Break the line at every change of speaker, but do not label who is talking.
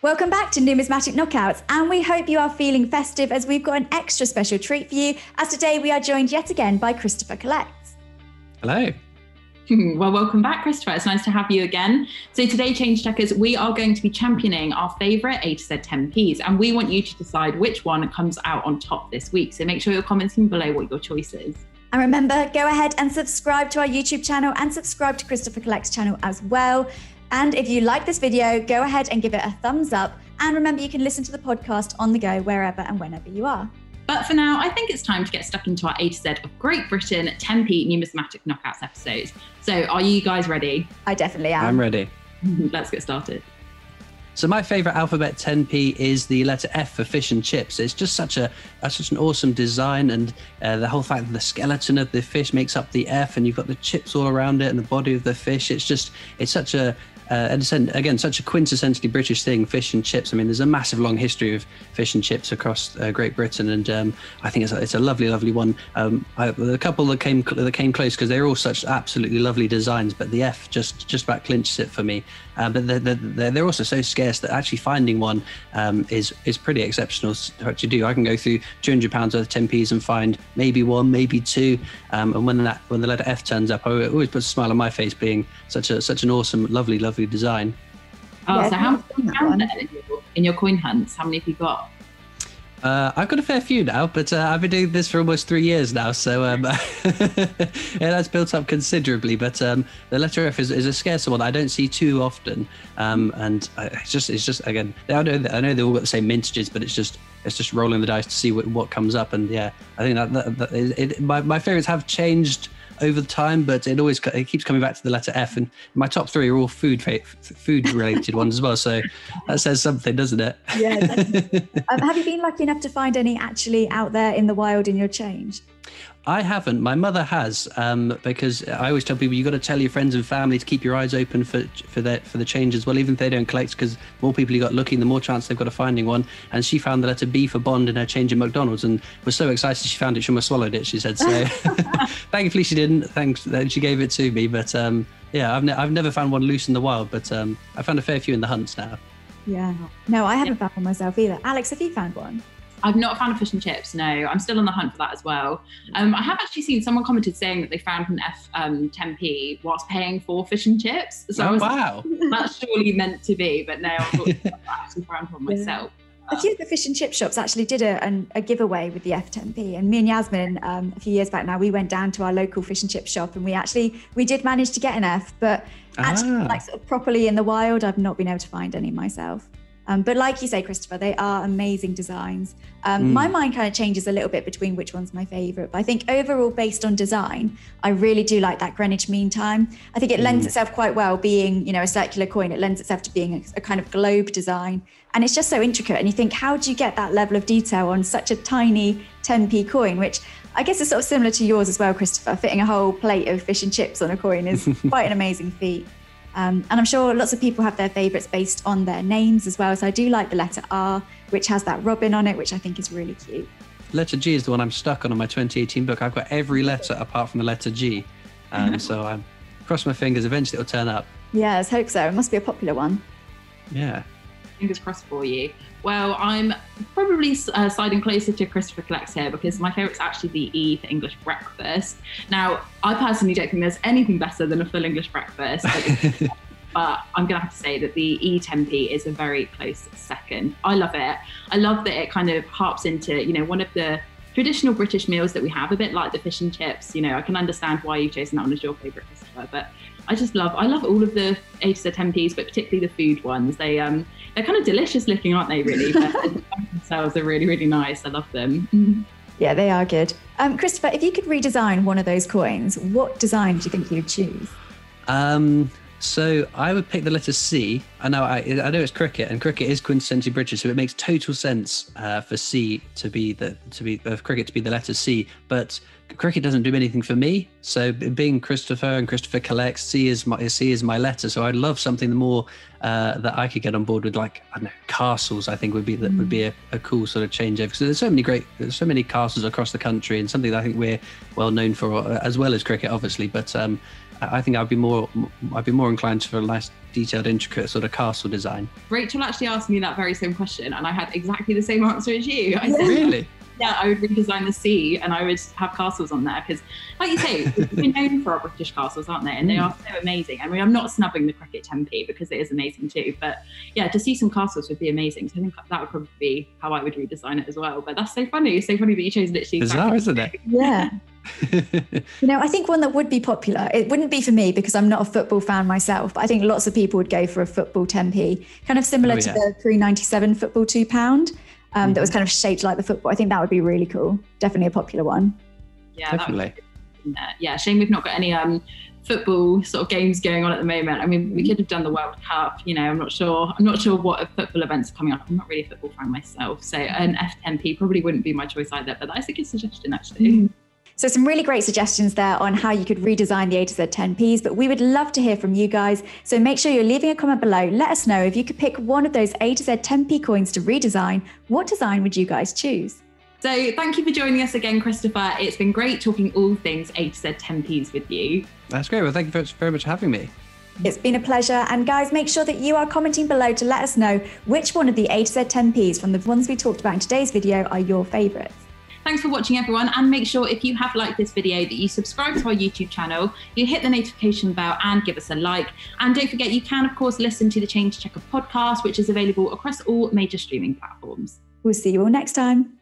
Welcome back to Numismatic Knockouts, and we hope you are feeling festive as we've got an extra special treat for you, as today we are joined yet again by Christopher Collects.
Hello.
Well, welcome back, Christopher. It's nice to have you again. So today, Change Checkers, we are going to be championing our favourite A to Z 10Ps, and we want you to decide which one comes out on top this week. So make sure you're commenting below what your choice is.
And remember, go ahead and subscribe to our YouTube channel and subscribe to Christopher Collects channel as well. And if you like this video, go ahead and give it a thumbs up. And remember, you can listen to the podcast on the go wherever and whenever you are.
But for now, I think it's time to get stuck into our A to Z of Great Britain 10p Numismatic Knockouts episodes. So are you guys ready?
I definitely am.
I'm ready.
Let's get started.
So my favourite alphabet 10p is the letter F for fish and chips. It's just such an awesome design, and the whole fact that the skeleton of the fish makes up the F, and you've got the chips all around it and the body of the fish. It's such a again, such a quintessentially British thing, fish and chips. I mean, there's a massive long history of fish and chips across Great Britain, and I think it's a lovely one. A couple that came close because they're all such absolutely lovely designs, but the F just about clinches it for me. But they're also so scarce that actually finding one is pretty exceptional to actually do. I can go through £200 worth of 10p's and find maybe one, maybe two, and when the letter F turns up, I always put a smile on my face, being such an awesome, lovely design.
Oh,
Yeah,
so how many have you found then in your coin hunts? How many have you got?
I've got a fair few now, but I've been doing this for almost 3 years now, so it has built up considerably. But the letter F is a scarcer one that I don't see too often, and it's just again, I know they all got the same mintages, but it's just rolling the dice to see what comes up. And yeah, I think my favourites have changed over time, but it keeps coming back to the letter F, and my top three are all food related ones as well, so that says something, doesn't it?
Yeah, definitely. Have you been lucky enough to find any actually out there in the wild in your change?
I haven't. My mother has, because I always tell people you've got to tell your friends and family to keep your eyes open for the change as well, even if they don't collect, because the more people you got looking, the more chance they've got of finding one. And she found the letter B for Bond in her change at McDonald's, and was so excited she found it, she almost swallowed it, she said. So thankfully she didn't. Thanks that she gave it to me. But yeah, I've never found one loose in the wild, but I found a fair few in the hunts now.
Yeah. No, I haven't found one myself either. Alex, have you found one?
I've not found a fish and chips, no. I'm still on the hunt for that as well. I have actually seen someone commented saying that they found an F 10p whilst paying for fish and chips. So
wow.
That's surely meant to be, but no, I've actually found one myself.
A few of the fish and chip shops actually did a giveaway with the F 10p, and me and Yasmin, a few years back now, we went down to our local fish and chip shop, and we did manage to get an F, but actually like sort of properly in the wild, I've not been able to find any myself. But like you say, Christopher, they are amazing designs. My mind kind of changes a little bit between which one's my favourite. But I think overall, based on design, I really do like that Greenwich Mean Time. I think it lends itself quite well, being, a circular coin. It lends itself to being a kind of globe design. And it's just so intricate. And you think, how do you get that level of detail on such a tiny 10p coin, which I guess is sort of similar to yours as well, Christopher. Fitting a whole plate of fish and chips on a coin is quite an amazing feat. And I'm sure lots of people have their favourites based on their names as well. So I do like the letter R, which has that robin on it, which I think is really cute.
Letter G is the one I'm stuck on my 2018 book. I've got every letter apart from the letter G. So I'm cross my fingers, eventually it'll turn up.
Yeah, let's hope so. It must be a popular one.
Yeah.
Fingers crossed for you. Well, I'm probably siding closer to Christopher Collects here, because my favourite's actually the E for English breakfast. Now, I personally don't think there's anything better than a full English breakfast, but I'm going to have to say that the E 10p is a very close second. I love it. I love that it kind of harps into, one of the traditional British meals that we have, a bit like the fish and chips. I can understand why you've chosen that one as your favourite, Christopher, but I love all of the A to Z 10p's, but particularly the food ones. They're kind of delicious looking, aren't they, really? But themselves are really, really nice. I love them.
Yeah, they are good. Christopher, if you could redesign one of those coins, what design do you think you'd choose?
So I would pick the letter C. I know it's cricket, and cricket is quintessentially British, so it makes total sense for C to be cricket to be the letter C. But cricket doesn't do anything for me. So being Christopher and Christopher Collects, C is my letter. So I'd love something more that I could get on board with, like, I don't know, castles. I think would be a cool sort of changeover, because there's so many castles across the country, and something that I think we're well known for, as well as cricket, obviously. But I think I'd be more inclined for a nice, detailed, intricate sort of castle design.
Rachel actually asked me that very same question, and I had exactly the same answer as you. I said,
really?
Yeah, I would redesign the sea and I would have castles on there because, like you say, we're known for our British castles, aren't they? And they are so amazing. I mean, I'm not snubbing the cricket 10p because it is amazing too. But yeah, to see some castles would be amazing. So I think that would probably be how I would redesign it as well. But that's so funny. It's so funny that you chose literally.
Bizarre, isn't it?
Yeah. I think one that would be popular, it wouldn't be for me because I'm not a football fan myself, but I think lots of people would go for a football 10p, kind of similar to the pre-97 football £2. That was kind of shaped like the football. I think that would be really cool. Definitely a popular one.
Yeah,
definitely.
Yeah, shame we've not got any football sort of games going on at the moment. I mean, we could have done the World Cup. I'm not sure what football events are coming up. I'm not really a football fan myself, so an F10p probably wouldn't be my choice either. But that's a good suggestion, actually.
So some really great suggestions there on how you could redesign the A to Z 10Ps, but we would love to hear from you guys. So make sure you're leaving a comment below. Let us know if you could pick one of those A to Z 10p coins to redesign. What design would you guys choose?
So thank you for joining us again, Christopher. It's been great talking all things A to Z 10Ps with you.
That's great. Well, thank you very much for having me.
It's been a pleasure. And guys, make sure that you are commenting below to let us know which one of the A to Z 10Ps from the ones we talked about in today's video are your favorites.
Thanks for watching, everyone, and make sure if you have liked this video that you subscribe to our YouTube channel, you hit the notification bell and give us a like. And don't forget, you can, of course, listen to the Change Checker podcast, which is available across all major streaming platforms.
We'll see you all next time.